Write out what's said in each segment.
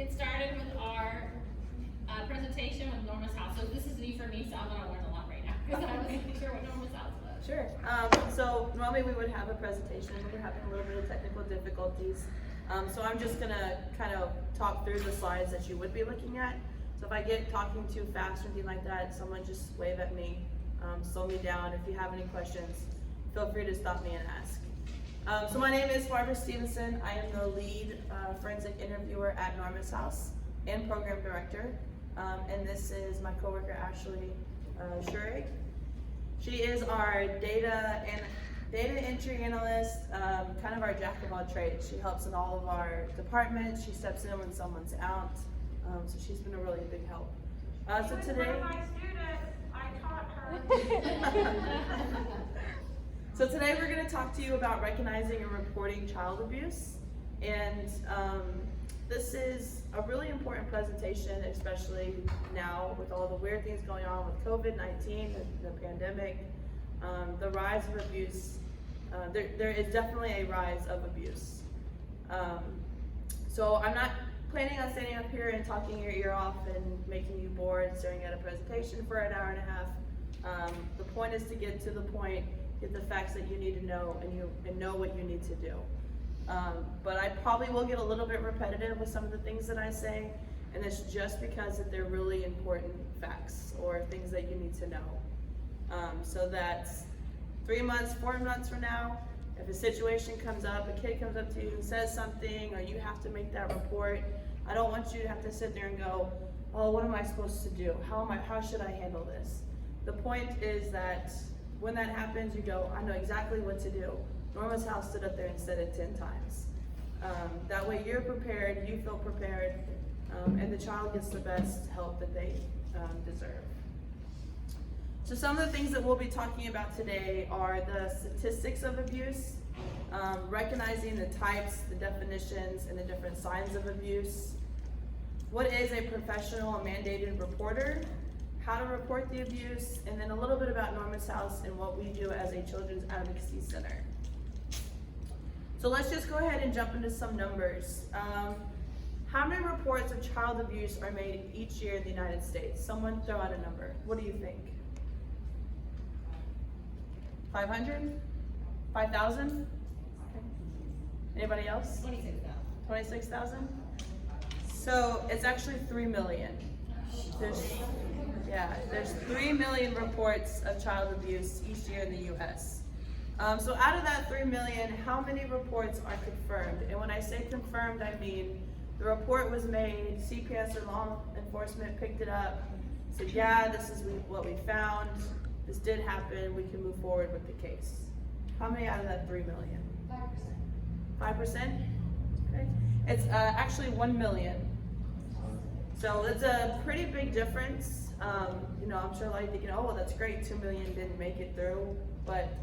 get started with our presentation with Norma's house. So this is new for me, so I'm gonna learn a lot right now because I wasn't sure what Norma's house was. Sure. So normally we would have a presentation, but we're having a little bit of technical difficulties. So I'm just gonna kind of talk through the slides that you would be looking at. So if I get talking too fast or anything like that, someone just wave at me, slow me down. If you have any questions, feel free to stop me and ask. So my name is Stevenson. I am the lead forensic interviewer at Norma's house and program director. And this is my coworker Ashley Schurig. She is our data entry analyst, kind of our jack of all trades. She helps in all of our departments. She steps in when someone's out. So she's been a really big help. So today, one of my students, I taught her. So today we're going to talk to you about recognizing and reporting child abuse. And this is a really important presentation, especially now with all the weird things going on with COVID-19, the pandemic, the rise of abuse. There is definitely a rise of abuse. So I'm not planning on standing up here and talking your ear off and making you bored staring at a presentation for an hour and a half. The point is to get to the point, get the facts that you need to know, and know what you need to do. But I probably will get a little bit repetitive with some of the things that I say, and it's just because that they're really important facts or things that you need to know. So that 3 months, 4 months from now, if a situation comes up, a kid comes up to you and says something, or you have to make that report, I don't want you to have to sit there and go, oh, what am I supposed to do? How should I handle this? The point is that when that happens, you go, I know exactly what to do. Norma's house stood up there and said it 10 times. That way you're prepared, you feel prepared, and the child gets the best help that they deserve. So some of the things that we'll be talking about today are the statistics of abuse, recognizing the types, the definitions, and the different signs of abuse. What is a professional and mandated reporter? How to report the abuse, and then a little bit about Norma's house and what we do as a children's advocacy center. So let's just go ahead and jump into some numbers. How many reports of child abuse are made each year in the United States? Someone throw out a number. What do you think? 500? 5,000? Okay. Anybody else? 26,000. 26,000? So it's actually 3 million. There's 3 million reports of child abuse each year in the U.S. So out of that 3 million, how many reports are confirmed? And when I say confirmed, I mean the report was made, CPS or law enforcement picked it up, said, yeah, this is what we found, this did happen, we can move forward with the case. How many out of that 3 million? 5%. 5%? Okay. It's actually 1 million. So it's a pretty big difference. I'm sure a lot of you thinking, oh, well, that's great, 2 million didn't make it through. But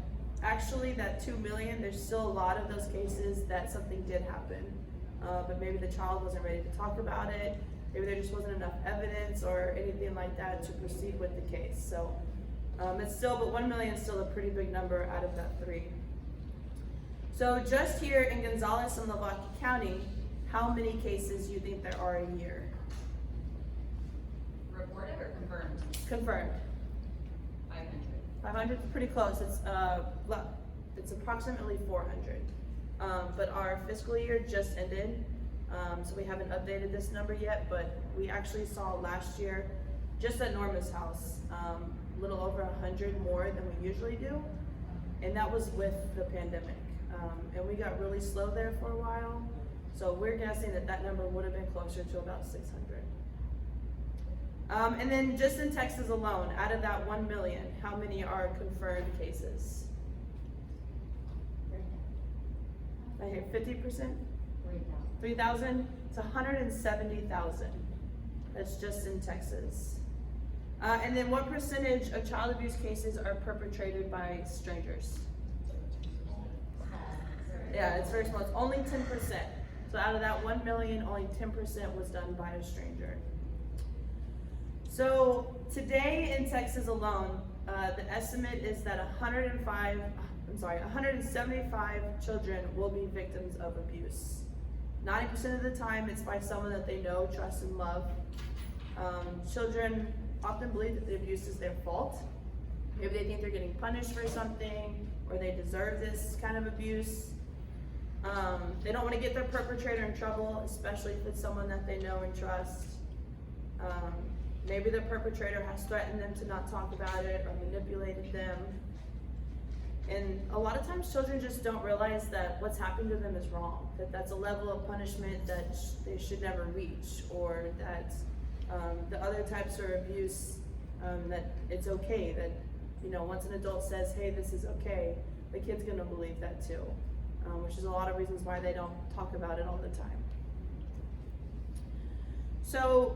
actually that 2 million, there's still a lot of those cases that something did happen. But maybe the child wasn't ready to talk about it. Maybe there just wasn't enough evidence or anything like that to proceed with the case. So but 1 million is still a pretty big number out of that 3. So just here in Gonzales and Lavaca County, how many cases do you think there are a year? Reported or confirmed? Confirmed. 500. 500 is pretty close. It's approximately 400. But our fiscal year just ended, so we haven't updated this number yet, but we actually saw last year, just at Norma's house, a little over 100 more than we usually do, and that was with the pandemic. And we got really slow there for a while, so we're guessing that number would have been closer to about 600. And then just in Texas alone, out of that 1 million, how many are confirmed cases? I hear 50%? 3,000? It's 170,000. That's just in Texas. And then what percentage of child abuse cases are perpetrated by strangers? Yeah, it's very small. It's only 10%. So out of that 1 million, only 10% was done by a stranger. So today in Texas alone, the estimate is that 175 children will be victims of abuse. 90% of the time, it's by someone that they know, trust, and love. Children often believe that the abuse is their fault. Maybe they think they're getting punished for something, or they deserve this kind of abuse. They don't want to get their perpetrator in trouble, especially if it's someone that they know and trust. Maybe the perpetrator has threatened them to not talk about it or manipulated them. And a lot of times children just don't realize that what's happened to them is wrong, that that's a level of punishment that they should never reach, or that the other types of abuse, that it's okay, that, you know, once an adult says, hey, this is okay, the kid's gonna believe that too, which is a lot of reasons why they don't talk about it all the time. So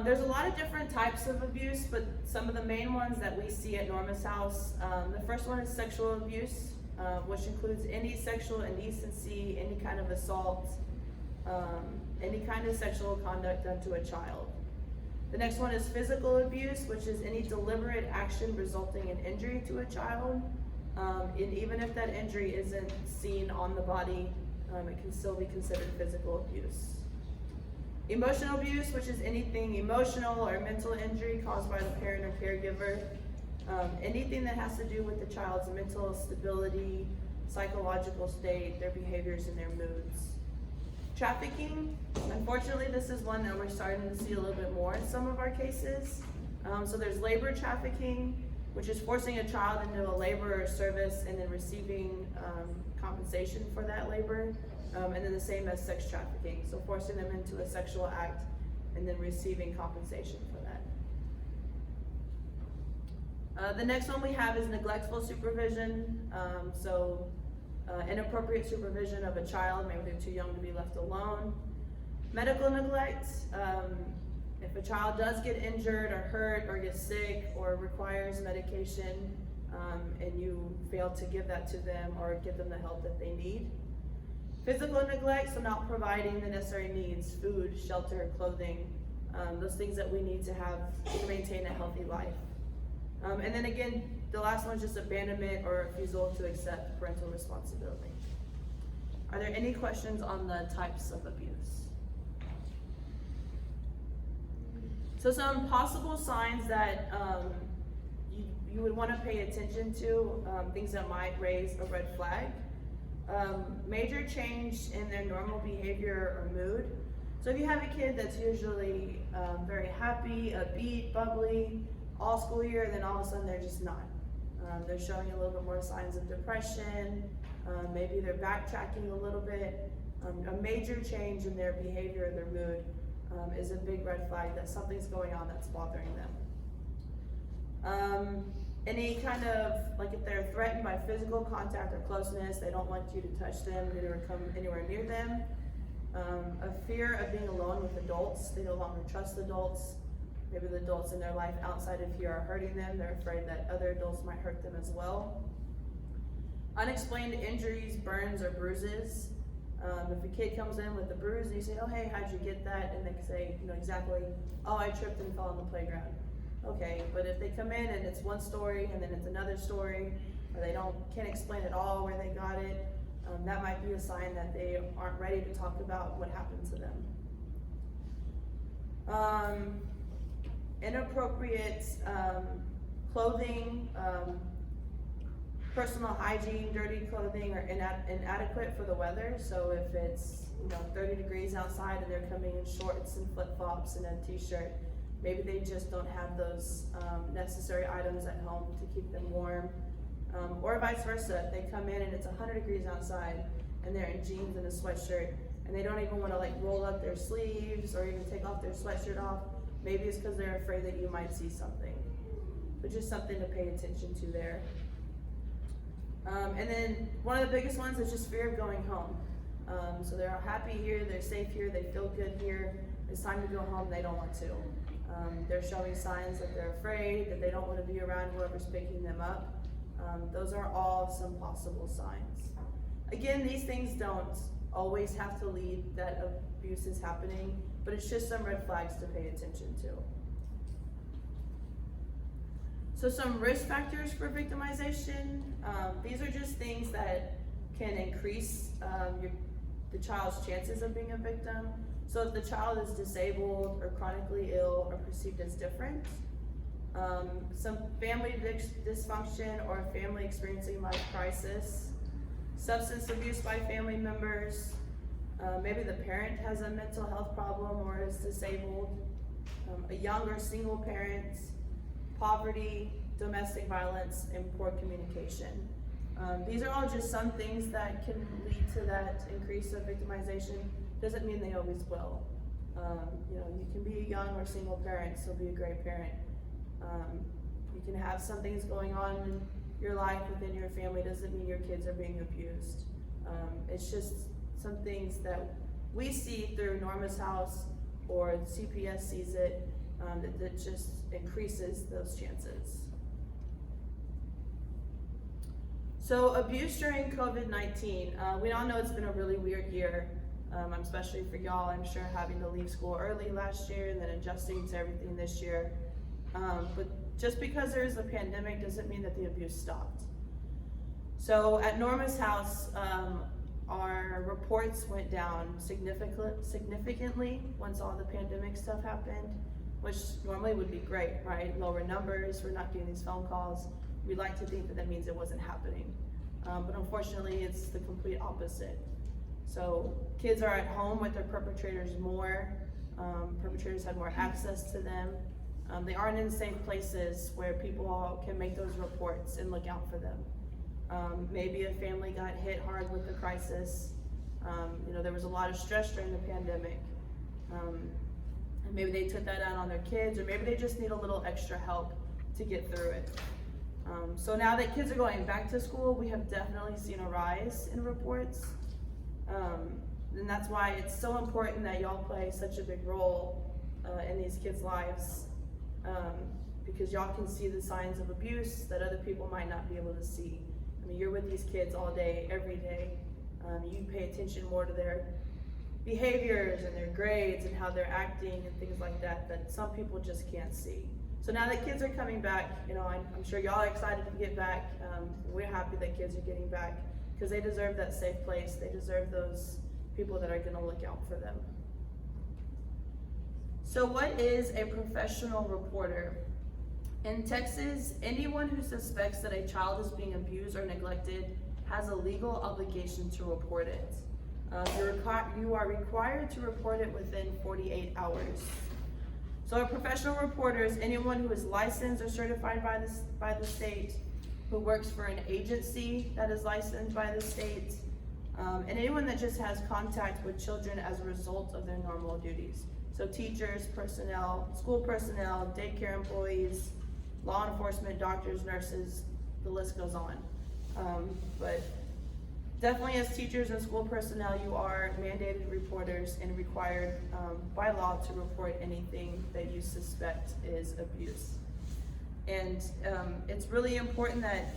there's a lot of different types of abuse, but some of the main ones that we see at Norma's house, the first one is sexual abuse, which includes any sexual indecency, any kind of assault, any kind of sexual conduct done to a child. The next one is physical abuse, which is any deliberate action resulting in injury to a child. And even if that injury isn't seen on the body, it can still be considered physical abuse. Emotional abuse, which is anything emotional or mental injury caused by the parent or caregiver. Anything that has to do with the child's mental stability, psychological state, their behaviors, and their moods. Trafficking, unfortunately, this is one that we're starting to see a little bit more in some of our cases. So there's labor trafficking, which is forcing a child into a labor or service and then receiving compensation for that labor. And then the same as sex trafficking, so forcing them into a sexual act and then receiving compensation for that. The next one we have is neglectful supervision. Inappropriate supervision of a child, maybe they're too young to be left alone. Medical neglect, if a child does get injured or hurt or gets sick or requires medication, and you fail to give that to them or give them the help that they need. Physical neglect, so not providing the necessary needs, food, shelter, clothing, those things that we need to have to maintain a healthy life. And then again, the last one is just abandonment or refusal to accept parental responsibility. Are there any questions on the types of abuse? So some possible signs that you would want to pay attention to, things that might raise a red flag. Major change in their normal behavior or mood. So if you have a kid that's usually very happy, upbeat, bubbly, all school year, then all of a sudden they're just not. They're showing a little bit more signs of depression, maybe they're backtracking a little bit. A major change in their behavior or their mood is a big red flag that something's going on that's bothering them. Any kind of, like if they're threatened by physical contact or closeness, they don't want you to touch them, or come anywhere near them. A fear of being alone with adults, they no longer trust adults. Maybe the adults in their life outside of here are hurting them, they're afraid that other adults might hurt them as well. Unexplained injuries, burns, or bruises. If a kid comes in with a bruise and you say, oh hey, how'd you get that? And they can say, you know, exactly, oh I tripped and fell on the playground. Okay, but if they come in and it's one story and then it's another story, or they can't explain at all where they got it, that might be a sign that they aren't ready to talk about what happened to them. Inappropriate clothing, personal hygiene, dirty clothing, or inadequate for the weather. So if it's 30 degrees outside and they're coming in shorts and flip-flops and a t-shirt, maybe they just don't have those necessary items at home to keep them warm. Or vice versa, if they come in and it's 100 degrees outside and they're in jeans and a sweatshirt and they don't even want to like roll up their sleeves or even take off their sweatshirt off, maybe it's because they're afraid that you might see something. But just something to pay attention to there. And then one of the biggest ones is just fear of going home. So they're happy here, they're safe here, they feel good here. It's time to go home, they don't want to. They're showing signs that they're afraid, that they don't want to be around whoever's picking them up. Those are all some possible signs. Again, these things don't always have to lead that abuse is happening, but it's just some red flags to pay attention to. So some risk factors for victimization. These are just things that can increase the child's chances of being a victim. So if the child is disabled or chronically ill or perceived as different, some family dysfunction or a family experiencing life crisis, substance abuse by family members, maybe the parent has a mental health problem or is disabled, a young or single parent, poverty, domestic violence, and poor communication. These are all just some things that can lead to that increase of victimization. Doesn't mean they always will. You can be a young or single parent, still be a great parent. You can have some things going on in your life within your family, doesn't mean your kids are being abused. It's just some things that we see through Norma's house or CPS sees it, that just increases those chances. So abuse during COVID-19, we all know it's been a really weird year, especially for y'all, I'm sure, having to leave school early last year and then adjusting to everything this year. But just because there is a pandemic doesn't mean that the abuse stopped. So at Norma's house, our reports went down significantly once all the pandemic stuff happened, which normally would be great, right? Lower numbers, we're not getting these phone calls. We like to think that that means it wasn't happening. But unfortunately, it's the complete opposite. So kids are at home with their perpetrators more. Perpetrators have more access to them. They aren't in safe places where people can make those reports and look out for them. Maybe a family got hit hard with the crisis. There was a lot of stress during the pandemic. And maybe they took that out on their kids, or maybe they just need a little extra help to get through it. So now that kids are going back to school, we have definitely seen a rise in reports. And that's why it's so important that y'all play such a big role in these kids' lives, because y'all can see the signs of abuse that other people might not be able to see. I mean, you're with these kids all day, every day. You pay attention more to their behaviors and their grades and how they're acting and things like that some people just can't see. So now that kids are coming back, I'm sure y'all are excited to get back. We're happy that kids are getting back because they deserve that safe place. They deserve those people that are gonna look out for them. So what is a professional reporter? In Texas, anyone who suspects that a child is being abused or neglected has a legal obligation to report it. You are required to report it within 48 hours. So a professional reporter is anyone who is licensed or certified by the state, who works for an agency that is licensed by the state, and anyone that just has contact with children as a result of their normal duties. So teachers, personnel, school personnel, daycare employees, law enforcement, doctors, nurses, the list goes on. But definitely as teachers and school personnel, you are mandated reporters and required by law to report anything that you suspect is abuse. And it's really important that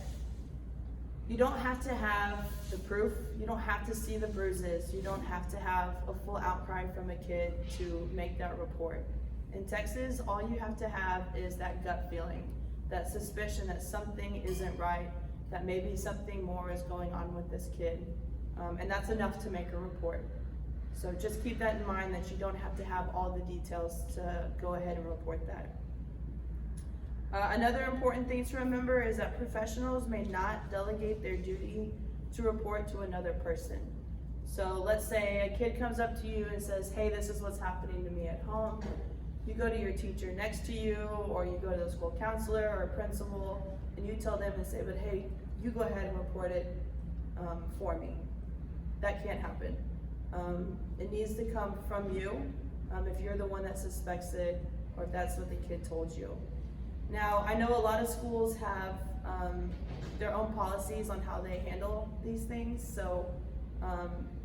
you don't have to have the proof, you don't have to see the bruises, you don't have to have a full outcry from a kid to make that report. In Texas, all you have to have is that gut feeling, that suspicion that something isn't right, that maybe something more is going on with this kid. And that's enough to make a report. So just keep that in mind, that you don't have to have all the details to go ahead and report that. Another important thing to remember is that professionals may not delegate their duty to report to another person. So let's say a kid comes up to you and says, hey, this is what's happening to me at home. You go to your teacher next to you, or you go to the school counselor or principal, and you tell them and say, but hey, you go ahead and report it for me. That can't happen. It needs to come from you, if you're the one that suspects it, or if that's what the kid told you. Now, I know a lot of schools have their own policies on how they handle these things. So,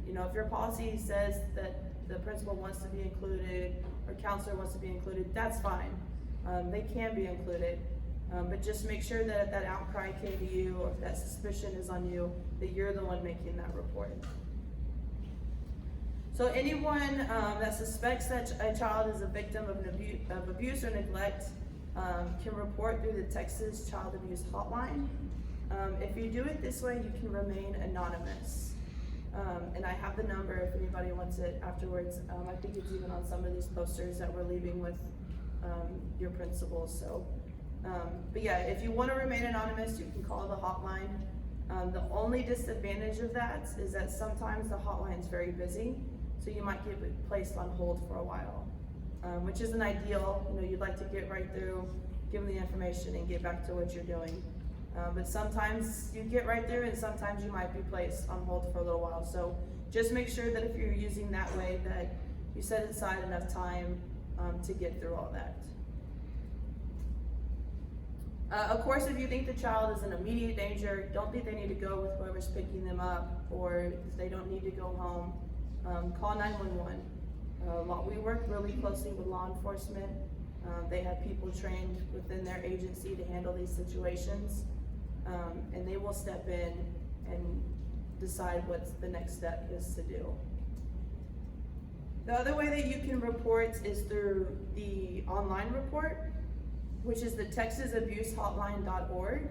if your policy says that the principal wants to be included or counselor wants to be included, that's fine. They can be included. But just make sure that if that outcry came to you, or if that suspicion is on you, that you're the one making that report. So anyone that suspects that a child is a victim of abuse or neglect can report through the Texas Child Abuse Hotline. If you do it this way, you can remain anonymous. And I have the number if anybody wants it afterwards. I think it's even on some of these posters that we're leaving with, your principals, so. But yeah, if you wanna remain anonymous, you can call the hotline. The only disadvantage of that is that sometimes the hotline's very busy, so you might get placed on hold for a while, which isn't ideal. You know, you'd like to get right through, give them the information and get back to what you're doing. But sometimes you get right through and sometimes you might be placed on hold for a little while. So just make sure that if you're using that way that you set aside enough time to get through all that. Of course, if you think the child is in immediate danger, don't think they need to go with whoever's picking them up, or if they don't need to go home, call 911. We work really closely with law enforcement. They have people trained within their agency to handle these situations, and they will step in and decide what the next step is to do. The other way that you can report is through the online report, which is the texasabusehotline.org.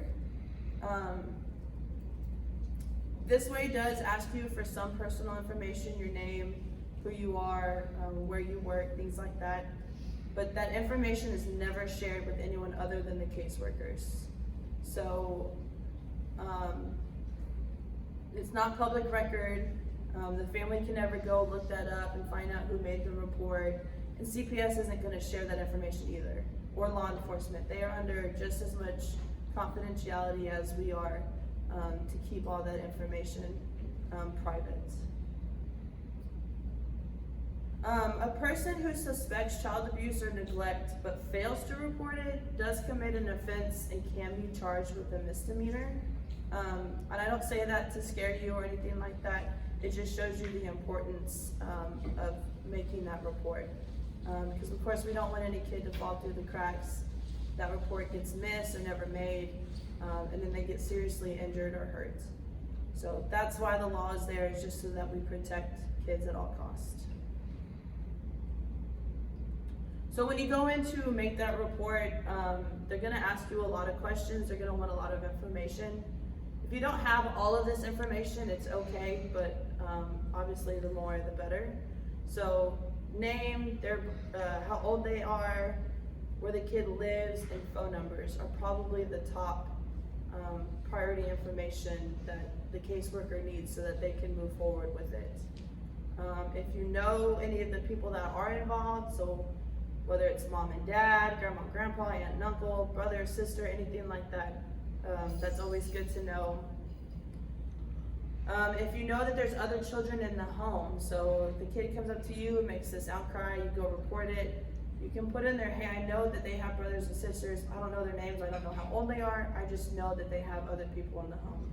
This way does ask you for some personal information, your name, who you are, where you work, things like that. But that information is never shared with anyone other than the caseworkers. So it's not public record. The family can never go look that up and find out who made the report. And CPS isn't gonna share that information either, or law enforcement. They are under just as much confidentiality as we are to keep all that information private. A person who suspects child abuse or neglect but fails to report it does commit an offense and can be charged with a misdemeanor. And I don't say that to scare you or anything like that. It just shows you the importance of making that report. Because of course we don't want any kid to fall through the cracks. That report gets missed or never made, and then they get seriously injured or hurt. So that's why the law is there, is just so that we protect kids at all costs. So when you go in to make that report, they're gonna ask you a lot of questions. They're gonna want a lot of information. If you don't have all of this information, it's okay, but obviously the more the better. So name, how old they are, where the kid lives, and phone numbers are probably the top priority information that the caseworker needs so that they can move forward with it. If you know any of the people that are involved, so whether it's mom and dad, grandma, grandpa, aunt and uncle, brother, sister, anything like that, that's always good to know. If you know that there's other children in the home, so if the kid comes up to you and makes this outcry, you go report it, you can put in there, hey, I know that they have brothers and sisters, I don't know their names, I don't know how old they are, I just know that they have other people in the home.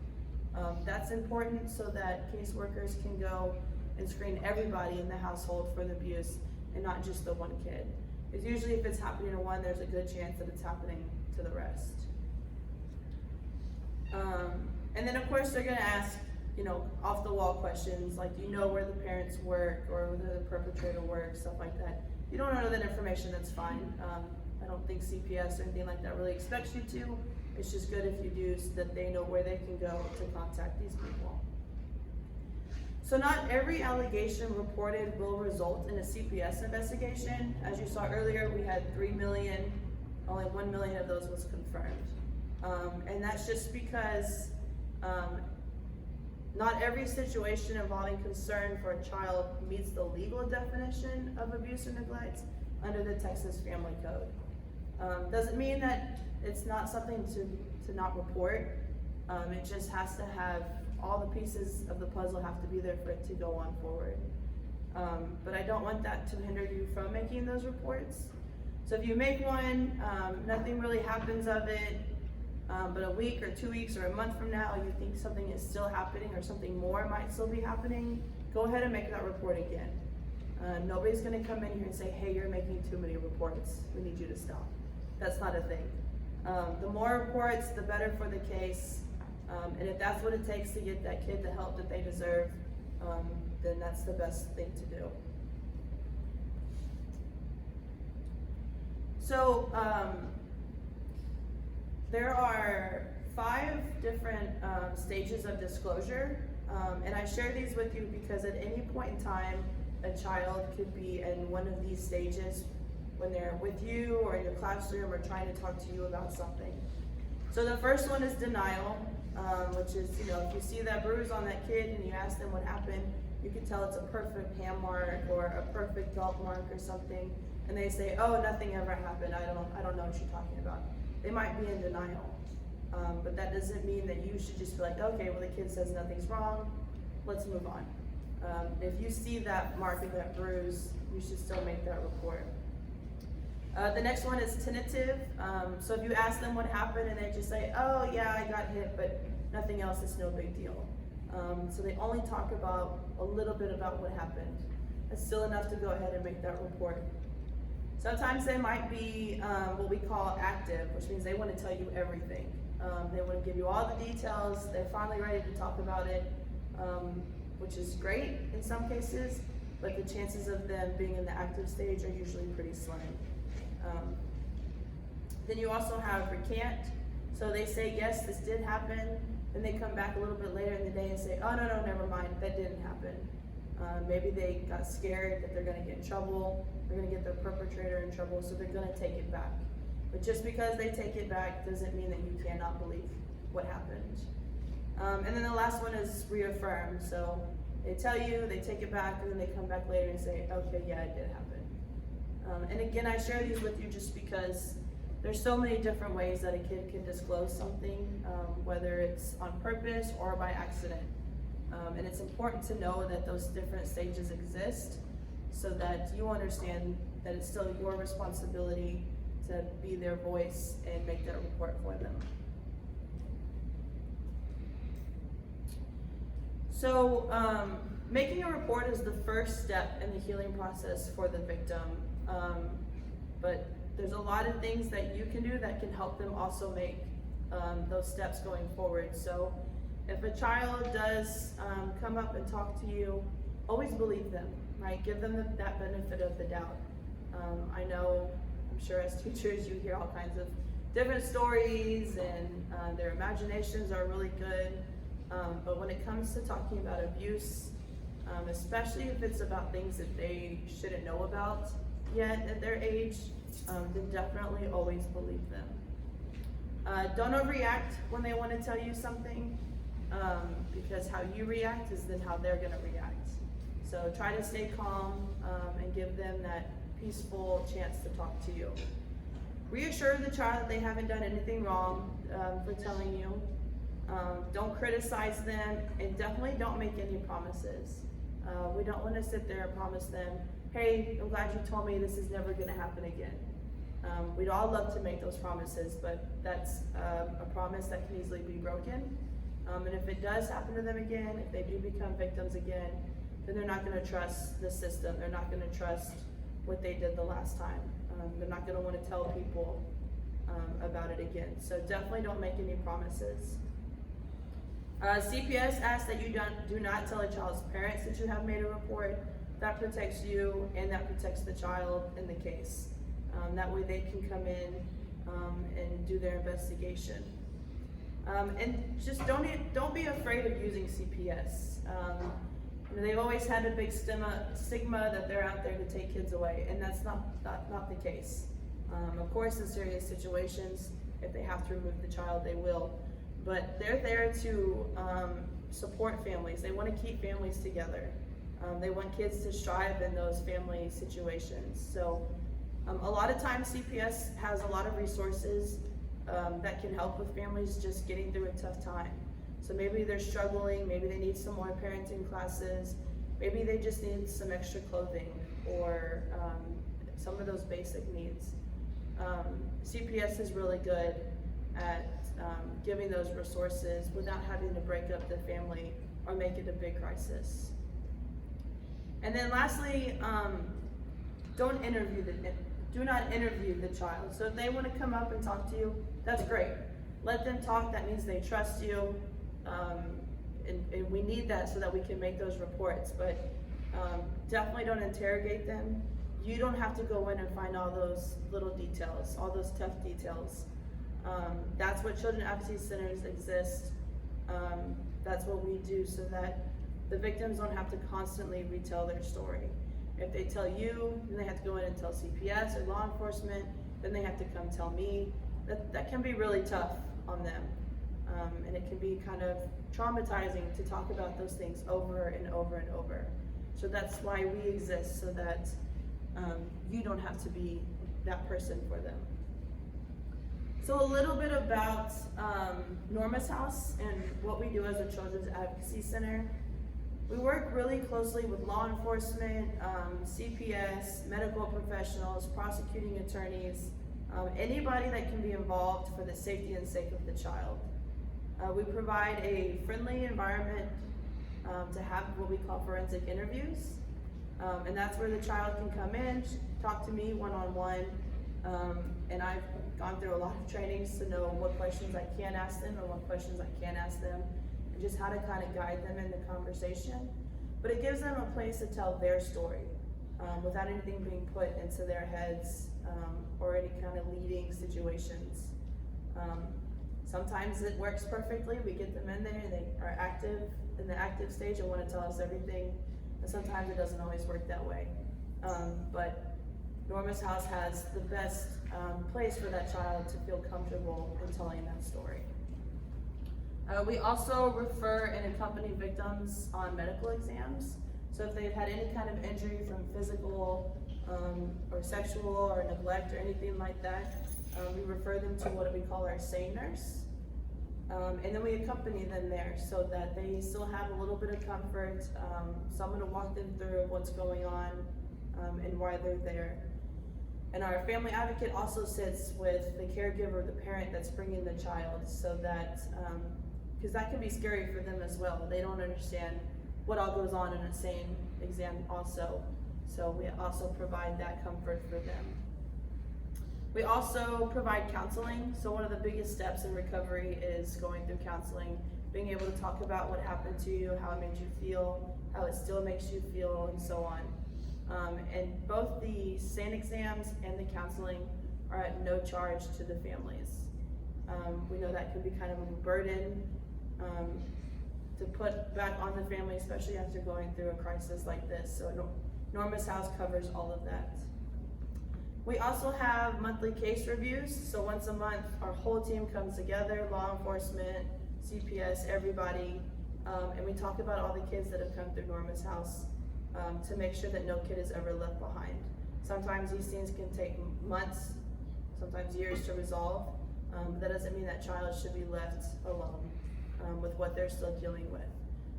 That's important so that caseworkers can go and screen everybody in the household for the abuse and not just the one kid. Because usually if it's happening to one, there's a good chance that it's happening to the rest. And then of course they're gonna ask, you know, off the wall questions, like, do you know where the parents work or where the perpetrator works, stuff like that. If you don't know that information, that's fine. I don't think CPS or anything like that really expects you to. It's just good if you do, so that they know where they can go to contact these people. So not every allegation reported will result in a CPS investigation. As you saw earlier, we had 3 million, only 1 million of those was confirmed. And that's just because not every situation involving concern for a child meets the legal definition of abuse or neglect under the Texas Family Code. Doesn't mean that it's not something to not report. It just has to have, all the pieces of the puzzle have to be there for it to go on forward. But I don't want that to hinder you from making those reports. So if you make one, nothing really happens of it, but a week or 2 weeks or a month from now, you think something is still happening or something more might still be happening, go ahead and make that report again. Nobody's gonna come in here and say, hey, you're making too many reports, we need you to stop. That's not a thing. The more reports, the better for the case. And if that's what it takes to get that kid the help that they deserve, then that's the best thing to do. So, there are 5 different stages of disclosure. And I share these with you because at any point in time, a child could be in one of these stages when they're with you or in your classroom or trying to talk to you about something. So the first one is denial, which is, if you see that bruise on that kid and you ask them what happened, you can tell it's a perfect hand mark or a perfect dog mark or something, and they say, oh, nothing ever happened, I don't know what you're talking about. They might be in denial, but that doesn't mean that you should just be like, okay, well, the kid says nothing's wrong, let's move on. If you see that mark and that bruise, you should still make that report. The next one is tentative. So if you ask them what happened and they just say, oh yeah, I got hit, but nothing else, it's no big deal. So they only talk about a little bit about what happened. It's still enough to go ahead and make that report. Sometimes they might be what we call active, which means they want to tell you everything. They want to give you all the details. They're finally ready to talk about it, which is great in some cases, but the chances of them being in the active stage are usually pretty slim. Then you also have recant. So they say, yes, this did happen. Then they come back a little bit later in the day and say, oh, no, never mind, that didn't happen. Maybe they got scared that they're gonna get in trouble, they're gonna get their perpetrator in trouble, so they're gonna take it back. But just because they take it back doesn't mean that you cannot believe what happened. And then the last one is reaffirm. So they tell you, they take it back, and then they come back later and say, okay, yeah, it did happen. And again, I share these with you just because there's so many different ways that a kid can disclose something, whether it's on purpose or by accident. And it's important to know that those different stages exist so that you understand that it's still your responsibility to be their voice and make that report for them. So making a report is the first step in the healing process for the victim. But there's a lot of things that you can do that can help them also make those steps going forward. So if a child does come up and talk to you, always believe them, right? Give them that benefit of the doubt. I know, I'm sure as teachers you hear all kinds of different stories and their imaginations are really good. But when it comes to talking about abuse, especially if it's about things that they shouldn't know about yet at their age, then definitely always believe them. Don't overreact when they want to tell you something, because how you react is then how they're going to react. So try to stay calm and give them that peaceful chance to talk to you. Reassure the child that they haven't done anything wrong for telling you. Don't criticize them, and definitely don't make any promises. We don't want to sit there and promise them, hey, I'm glad you told me this is never going to happen again. We'd all love to make those promises, but that's a promise that can easily be broken. And if it does happen to them again, if they do become victims again, then they're not going to trust the system. They're not going to trust what they did the last time. They're not going to want to tell people about it again. So definitely don't make any promises. CPS asks that you do not tell a child's parents that you have made a report. That protects you and that protects the child in the case. That way they can come in and do their investigation. And just don't be afraid of using CPS. They've always had a big stigma that they're out there to take kids away, and that's not the case. Of course, in serious situations, if they have to remove the child, they will. But they're there to support families. They want to keep families together. They want kids to strive in those family situations. So a lot of times CPS has a lot of resources that can help with families just getting through a tough time. So maybe they're struggling, maybe they need some more parenting classes, maybe they just need some extra clothing or some of those basic needs. CPS is really good at giving those resources without having to break up the family or make it a big crisis. And then lastly, do not interview the child. So if they want to come up and talk to you, that's great. Let them talk. That means they trust you. And we need that so that we can make those reports. But definitely don't interrogate them. You don't have to go in and find all those little details, all those tough details. That's what children advocacy centers exist. That's what we do so that the victims don't have to constantly retell their story. If they tell you, then they have to go in and tell CPS or law enforcement, then they have to come tell me. That can be really tough on them. And it can be kind of traumatizing to talk about those things over and over and over. So that's why we exist, so that you don't have to be that person for them. So a little bit about Norma's House and what we do as a Children's Advocacy Center. We work really closely with law enforcement, CPS, medical professionals, prosecuting attorneys, anybody that can be involved for the safety and sake of the child. We provide a friendly environment to have what we call forensic interviews. And that's where the child can come in, talk to me one-on-one. And I've gone through a lot of trainings to know what questions I can ask them and what questions I can't ask them, and just how to kind of guide them in the conversation. But it gives them a place to tell their story without anything being put into their heads or any kind of leading situations. Sometimes it works perfectly. We get them in there and they are active in the active stage and want to tell us everything. And sometimes it doesn't always work that way. But Norma's House has the best place for that child to feel comfortable in telling that story. We also refer and accompany victims on medical exams. So if they've had any kind of injury from physical or sexual or neglect or anything like that, we refer them to what we call our SANE nurse. And then we accompany them there so that they still have a little bit of comfort, someone to walk them through what's going on and why they're there. And our family advocate also sits with the caregiver, the parent that's bringing the child, so that, because that can be scary for them as well. They don't understand what all goes on in a SANE exam also. So we also provide that comfort for them. We also provide counseling. So one of the biggest steps in recovery is going through counseling, being able to talk about what happened to you, how it made you feel, how it still makes you feel, and so on. And both the SANE exams and the counseling are at no charge to the families. We know that can be kind of a burden to put back on the family, especially after going through a crisis like this. So Norma's House covers all of that. We also have monthly case reviews. So once a month, our whole team comes together, law enforcement, CPS, everybody, and we talk about all the kids that have come through Norma's House to make sure that no kid is ever left behind. Sometimes these things can take months, sometimes years to resolve. That doesn't mean that child should be left alone with what they're still dealing with.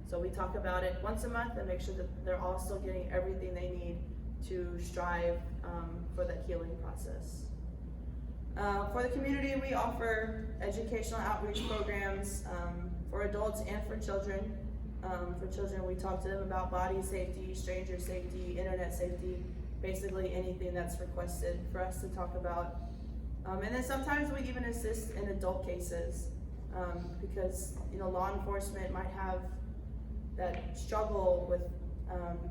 So we talk about it once a month and make sure that they're all still getting everything they need to strive for that healing process. For the community, we offer educational outreach programs for adults and for children. For children, we talk to them about body safety, stranger safety, internet safety, basically anything that's requested for us to talk about. And then sometimes we even assist in adult cases because law enforcement might have that struggle with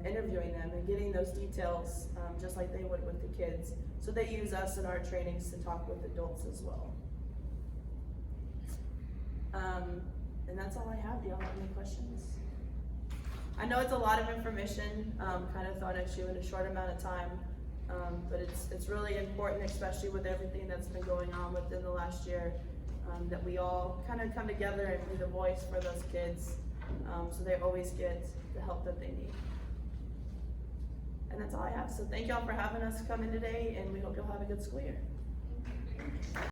interviewing them and getting those details just like they would with the kids. So they use us in our trainings to talk with adults as well. And that's all I have. Do y'all have any questions? I know it's a lot of information, kind of thrown at you in a short amount of time, but it's really important, especially with everything that's been going on within the last year, that we all kind of come together and be the voice for those kids, so they always get the help that they need. And that's all I have. So thank y'all for having us come in today, and we hope you'll have a good school year.